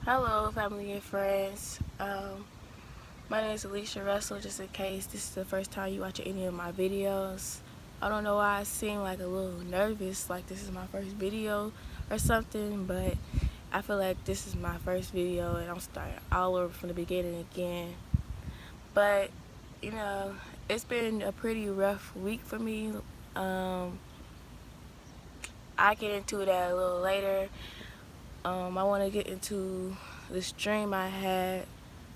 Hello, family and friends. My name is Alicia Russell, just in case this is the first time you watch any of my videos. I don't know why I seem like a little nervous, like this is my first video or something, but I feel like this is my first video and I'm starting all over from the beginning again. But, you know, it's been a pretty rough week for me. I get into that a little later. I want to get into this dream I had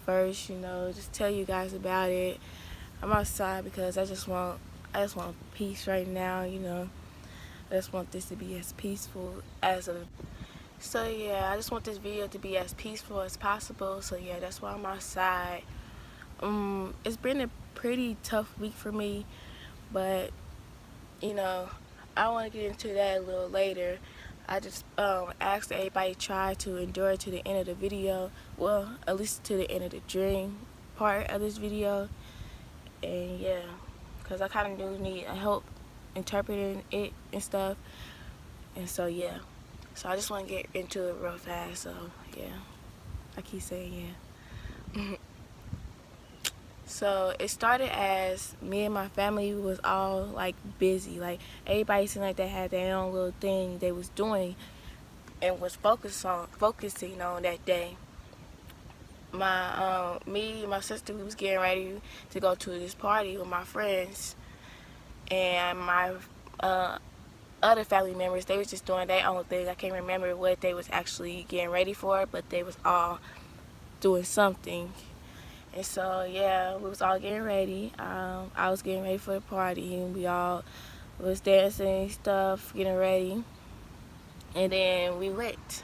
first, just tell you guys about it. I'm outside because I just want peace right now, I just want this to be as peaceful as a so yeah, I just want this video to be as peaceful as possible. So yeah, that's why I'm outside. It's been a pretty tough week for me, but you know, I want to get into that a little later. I just asked everybody to try to endure to the end of the video. Well, at least to the end of the dream part of this video. And yeah, because I kind of do need help interpreting it and stuff. And so yeah. So I just want to get into it real fast. So yeah, I keep saying yeah. So it started as me and my family was all like busy. Like everybody seemed like they had their own little thing they was doing and was focusing on that day. Me and my sister, we was getting ready to go to this party with my friends, and my other family members, they was just doing their own thing. I can't remember what they was actually getting ready for, but they was all doing something. And so yeah, we was all getting ready. I was getting ready for the party, and we all was dancing and stuff, getting ready. And then we went.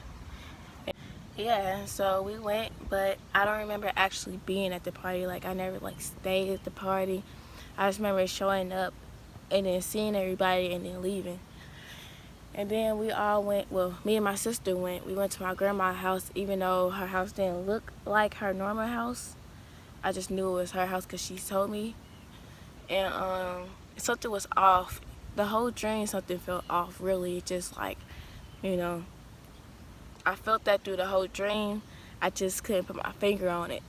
Yeah, so we went, but I don't remember actually being at the party. Like I never like stayed at the party. I just remember showing up and then seeing everybody and then leaving. And then we all went, well, me and my sister went. We went to my grandma's house, even though her house didn't look like her normal house. I just knew it was her house because she told me. And something was off. The whole dream, something felt off, really. Just like, I felt that through the whole dream. I just couldn't put my finger on it.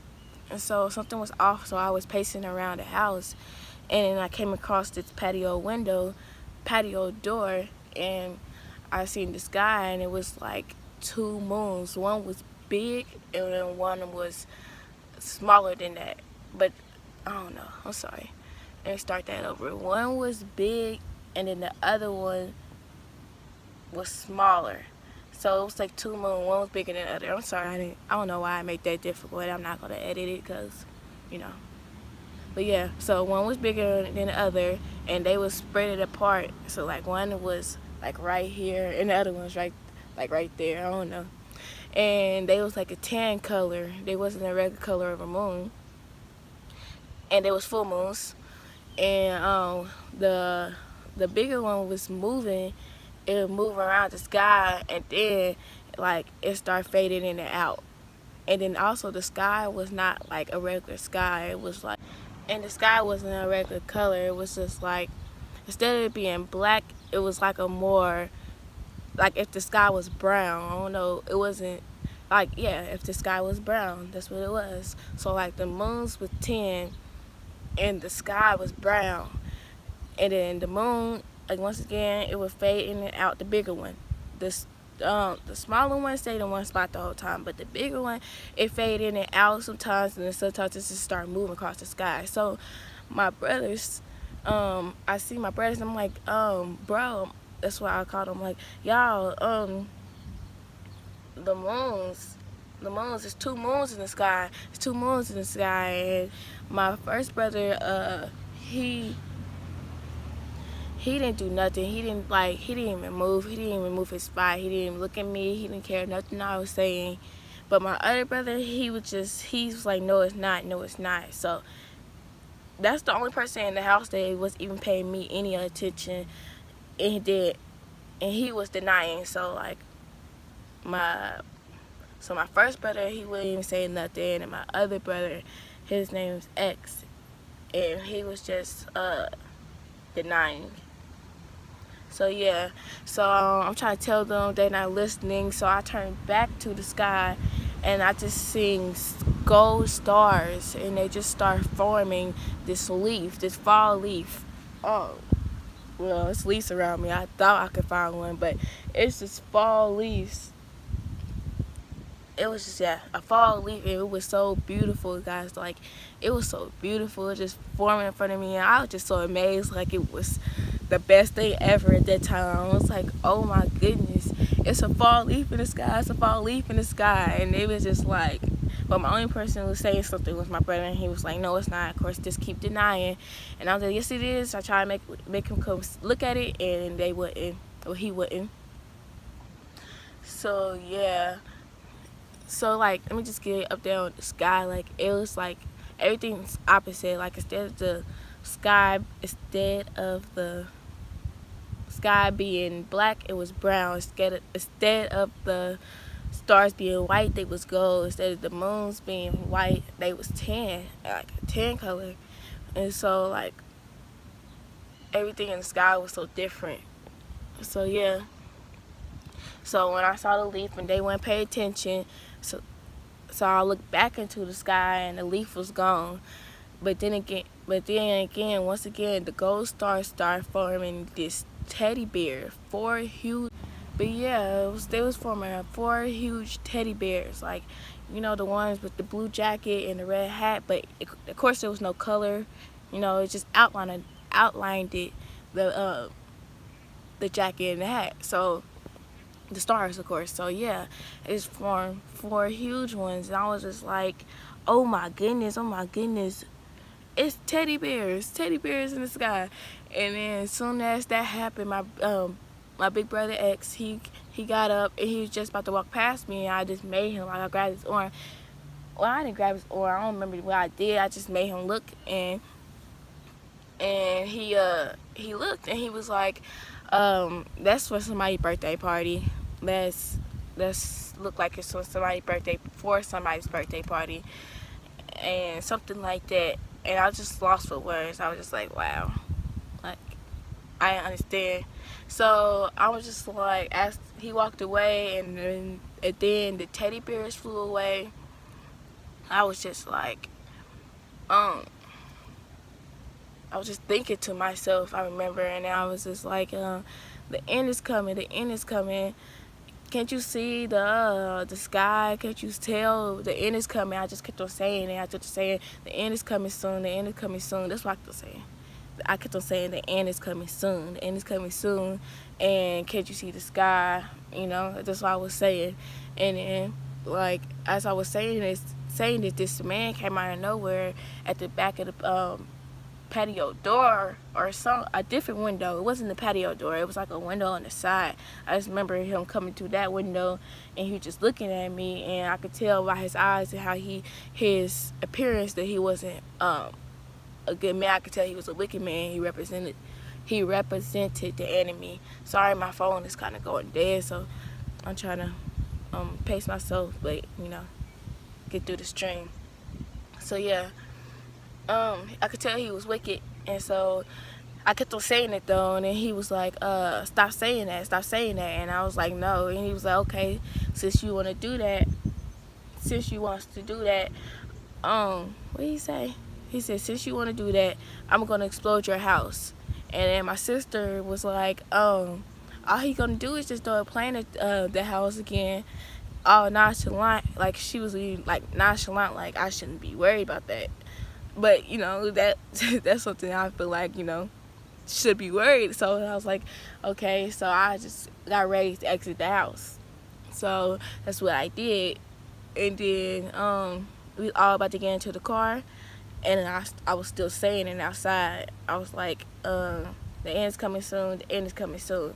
And so something was off, so I was pacing around the house. And then I came across this patio door, and I seen the sky, and it was like two moons. One was big, and then one was smaller than that. But I don't know. I'm sorry. Let me start that over. One was big, and then the other one was smaller. So it was like two moons. One was bigger than the other. I'm sorry. I don't know why I make that difficult. I'm not gonna edit it because, But yeah, so one was bigger than the other, and they was spread apart. So like one was like right here, and the other one was right there. I don't know. And they was like a tan color. They wasn't a regular color of a moon. And they was full moons. And the bigger one was moving. It would move around the sky, and then like it started fading in and out. And then also the sky was not like a regular sky. It was like, and the sky wasn't a regular color. It was just like, instead of it being black, it was like a more, like if the sky was brown. I don't know. It wasn't like, yeah, if the sky was brown, that's what it was. So like the moons was tan, and the sky was brown. And then the moon, like once again, it would fade in and out. The bigger one, the smaller one stayed in one spot the whole time, but the bigger one, it faded in and out sometimes, and then sometimes it just started moving across the sky. So my brothers, I see my brothers, I'm like, bro, that's why I called them, like, y'all, the moons, there's two moons in the sky. There's two moons in the sky. And my first brother, he didn't do nothing. He didn't even move. He didn't even move his spot. He didn't even look at me. He didn't care nothing I was saying. But my other brother, he was like, no, it's not. No, it's not. So that's the only person in the house that was even paying me any attention. And he was denying. So like my first brother, he wouldn't even say nothing. And my other brother, his name is X. And he was just denying. So yeah, so I'm trying to tell them they're not listening. So I turned back to the sky, and I just seen gold stars, and they just start forming this leaf, this fall leaf. Oh, well, it's leaves around me. I thought I could find one, but it's just fall leaves. It was just, yeah, a fall leaf, and it was so beautiful, guys. Like, it was so beautiful. It just forming in front of me, and I was just so amazed. Like, it was the best thing ever at that time. I was like, oh my goodness, it's a fall leaf in the sky. It's a fall leaf in the sky. And it was just like, but my only person who was saying something was my brother, and he was like, no, it's not. Of course, just keep denying. And I was like, yes, it is. I tried to make him come look at it, and they wouldn't, or he wouldn't. So yeah. So like, let me just get up there on the sky. Like, it was like everything's opposite. Like, instead of the sky being black, it was brown. Instead of the stars being white, they was gold. Instead of the moons being white, they was tan, like a tan color. And so like, everything in the sky was so different. So yeah. So when I saw the leaf and they wouldn't pay attention, so I looked back into the sky and the leaf was gone. But then again, once again, the gold stars started forming this teddy bear, four huge. But yeah, they was forming four huge teddy bears, like, you know, the ones with the blue jacket and the red hat. But of course, there was no color. You know, it just outlined it, the jacket and the hat. So the stars, of course. So yeah, it's formed four huge ones, and I was just like, oh my goodness, it's teddy bears in the sky. And then as soon as that happened, my big brother X, he got up and he was just about to walk past me, and I just made him, like, I grabbed his arm. Well, I didn't grab his arm, I don't remember what I did. I just made him look, and he looked, and he was like, that's for somebody's birthday party. Let's look like it's for somebody's birthday party, and something like that. And I was just lost for words. I was just like, wow, like, I didn't understand. So I was just like, as he walked away, and then the teddy bears flew away, I was just like, I was just thinking to myself, I remember, and I was just like, the end is coming, can't you see the sky? Can't you tell the end is coming? I just kept on saying it. I kept on saying, the end is coming soon, the end is coming soon. That's what I kept on saying. I kept on saying, the end is coming soon, the end is coming soon, and can't you see the sky? You know, that's what I was saying. And then, like, as I was saying this man came out of nowhere at the back of the patio door, or a different window. It wasn't the patio door, it was like a window on the side. I just remember him coming through that window, and he was just looking at me, and I could tell by his eyes and how his appearance that he wasn't a good man. I could tell he was a wicked man. He represented the enemy. Sorry, my phone is kind of going dead, so I'm trying to pace myself, but you know, get through the stream. So yeah, I could tell he was wicked, and so I kept on saying it though, and then he was like, stop saying that, and I was like, no, and he was like, okay, since you want us to do that, what did he say? He said, since you want to do that, I'm gonna explode your house. And then my sister was like, all he gonna do is just throw a plane at the house again, all nonchalant, like she was like nonchalant, like I shouldn't be worried about that. But, you know, that's something I feel like, you know, should be worried. So I was like, okay. So I just got ready to exit the house. So that's what I did. And then we all about to get into the car. And I was still saying it outside. I was like, the end's coming soon. The end is coming soon.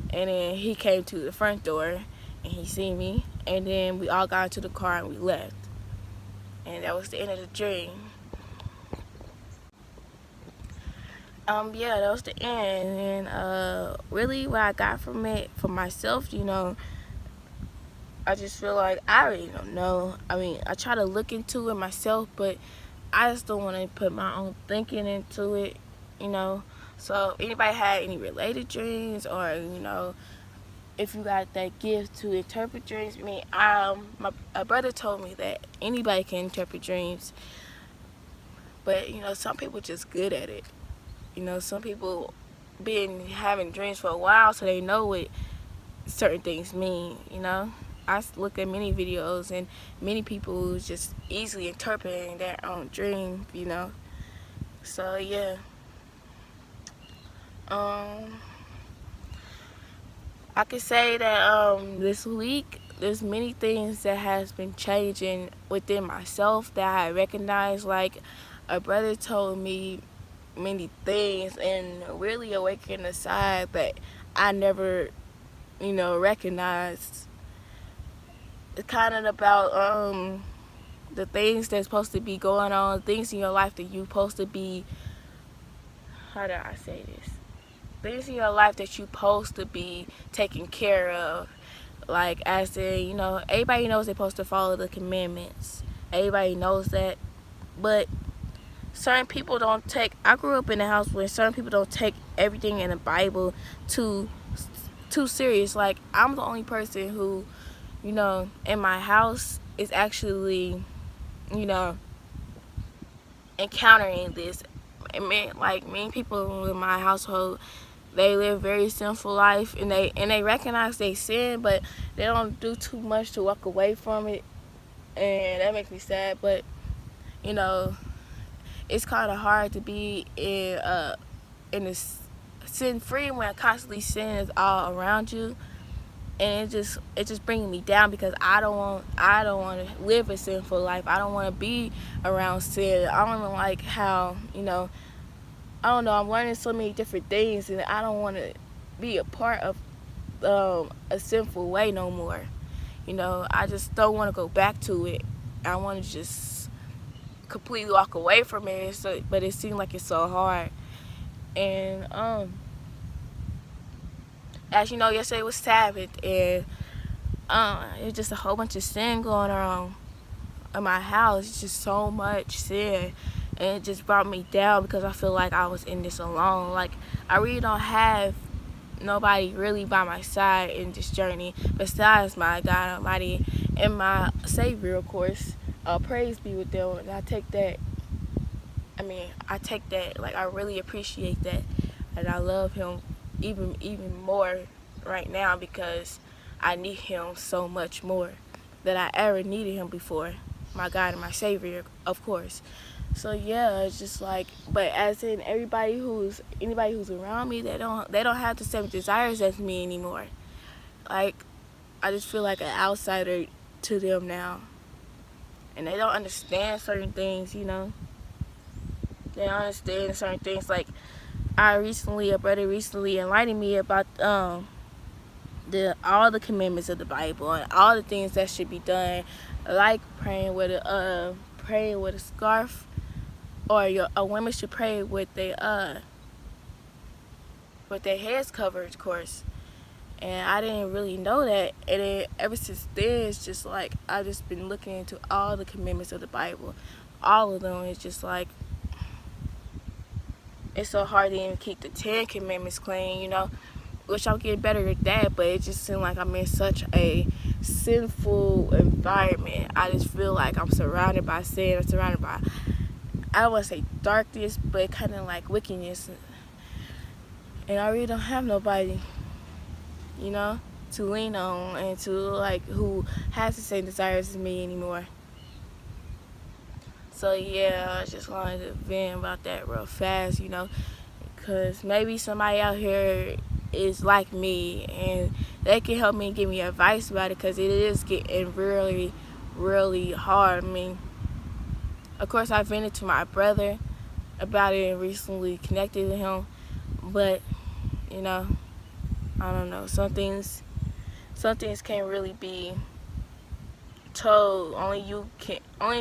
And then he came to the front door, and he seen me. And then we all got into the car and we left. And that was the end of the dream. Yeah, that was the end. And really what I got from it, for myself, you know, I just feel like I really don't know. I mean, I try to look into it myself, but I just don't want to put my own thinking into it, you know. So if anybody had any related dreams, or, you know, if you got that gift to interpret dreams. I mean, my brother told me that anybody can interpret dreams, but you know, some people just good at it. You know, some people been having dreams for a while, so they know what certain things mean. You know, I look at many videos and many people who's just easily interpreting their own dream. You know, so yeah. I could say that this week there's many things that has been changing within myself that I recognize. Like a brother told me many things and really awakened a side that I never, you know, recognized. It's kind of about the things that's supposed to be going on, things in your life that you're supposed to be. How do I say this? Things in your life that you're supposed to be taking care of. Like, as in, you know, everybody knows they're supposed to follow the commandments. Everybody knows that. But certain people don't take, I grew up in a house where certain people don't take everything in the Bible too serious. Like, I'm the only person who, you know, in my house is actually, you know, encountering this. Like, many people in my household, they live very sinful life, and they recognize they sin, but they don't do too much to walk away from it, and that makes me sad. But you know, it's kind of hard to be in this sin free when constantly sin is all around you, and it just brings me down because I don't want to live a sinful life. I don't want to be around sin. I don't like how, you know, I don't know, I'm learning so many different things, and I don't want to be a part of a sinful way no more. You know, I just don't want to go back to it. I want to just completely walk away from it. So, but it seems like it's so hard. And as you know, yesterday was Sabbath, and it was just a whole bunch of sin going on in my house. It's just so much sin, and it just brought me down because I feel like I was in this alone. Like, I really don't have nobody really by my side in this journey besides my God Almighty and my Savior, of course. Praise be with them, and I take that. I take that. Like, I really appreciate that, and I love Him even more right now because I need Him so much more than I ever needed Him before. My God and my Savior, of course. So yeah, it's just like, but as in anybody who's around me, they don't have the same desires as me anymore. Like, I just feel like an outsider to them now, and they don't understand certain things. You know, they don't understand certain things. Like, a brother recently enlightened me about all the commandments of the Bible and all the things that should be done, like praying with a scarf, or a woman should pray with their heads covered, of course. And I didn't really know that, and then ever since then, it's just like I just been looking into all the commandments of the Bible, all of them. It's just like it's so hard to even keep the 10 Commandments clean, you know, which I'm getting better at that, but it just seems like I'm in such a sinful environment. I just feel like I'm surrounded by sin. I'm surrounded by, I don't want to say darkness, but kind of like wickedness. And I really don't have nobody, you know, to lean on and to, like, who has the same desires as me anymore. So yeah, I just wanted to vent about that real fast, you know, because maybe somebody out here is like me and they can help me and give me advice about it, because it is getting really, really hard. I mean, of course, I vented to my brother about it and recently connected to him, but, you know, I don't know, some things can't really be told. Only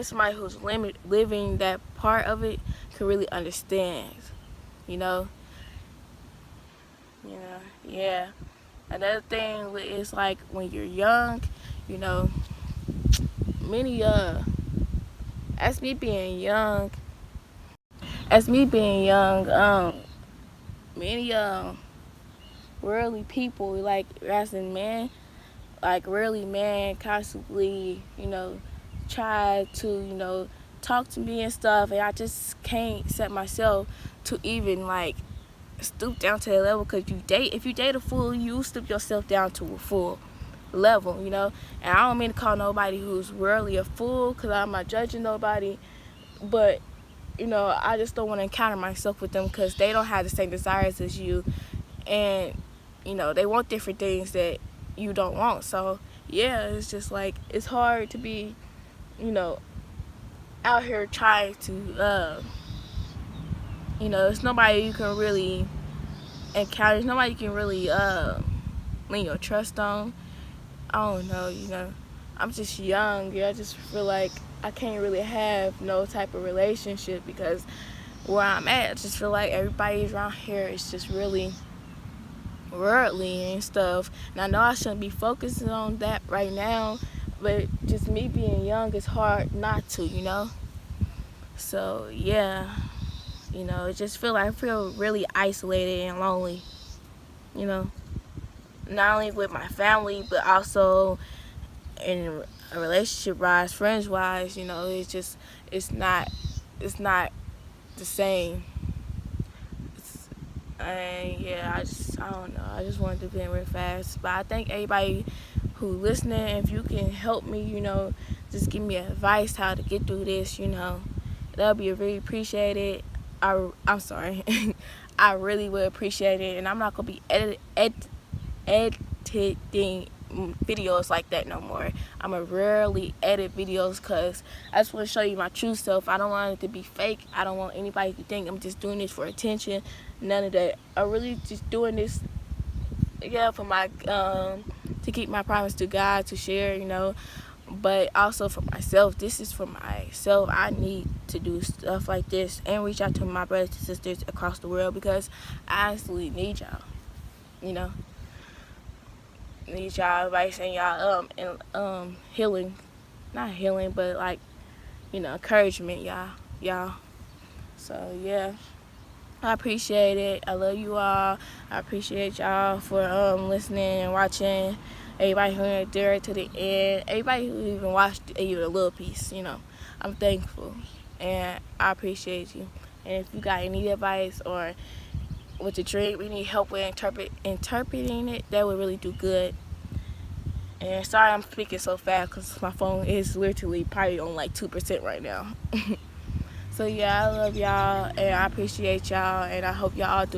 somebody who's living that part of it can really understand, you know. Yeah. Another thing is, like, when you're young, you know, as me being young, many worldly people, like as in man, like really man constantly, try to, talk to me and stuff, and I just can't set myself to even like stoop down to that level, because if you date a fool, you stoop yourself down to a full level, and I don't mean to call nobody who's worldly a fool, because I'm not judging nobody, but I just don't want to encounter myself with them, because they don't have the same desires as you, and they want different things that you don't want. So yeah, it's just like it's hard to be out here trying to it's nobody you can really encounter, there's nobody you can really lean your trust on. I don't know, I'm just young. I just feel like I can't really have no type of relationship, because where I'm at, I just feel like everybody around here is just really worldly and stuff. And I know I shouldn't be focusing on that right now, but just me being young, it's hard not to. So yeah, it just I feel really isolated and lonely, not only with my family, but also in a relationship wise, friends wise. It's not the same. And yeah, I don't know. I just wanted to vent real fast. But I thank everybody who listening. If you can help me, just give me advice how to get through this, that'll be really appreciated. I'm sorry. I really would appreciate it. And I'm not going to be editing videos like that no more. I'm going to rarely edit videos, because I just want to show you my true self. I don't want it to be fake. I don't want anybody to think I'm just doing this for attention. None of that. I'm really just doing this, for my to keep my promise to God, to share, but also for myself. This is for myself. I need to do stuff like this and reach out to my brothers and sisters across the world, because I absolutely need y'all. Need y'all advice and y'all and healing, not healing, but like encouragement, y'all. So yeah, I appreciate it. I love you all. I appreciate y'all for listening and watching. Everybody who went there to the end. Everybody who even watched even a little piece. I'm thankful, and I appreciate you. And if you got any advice or with the drink, we need help with interpreting it, that would really do good. And sorry I'm speaking so fast, because my phone is literally probably on like 2% right now. So yeah, I love y'all, and I appreciate y'all, and I hope y'all do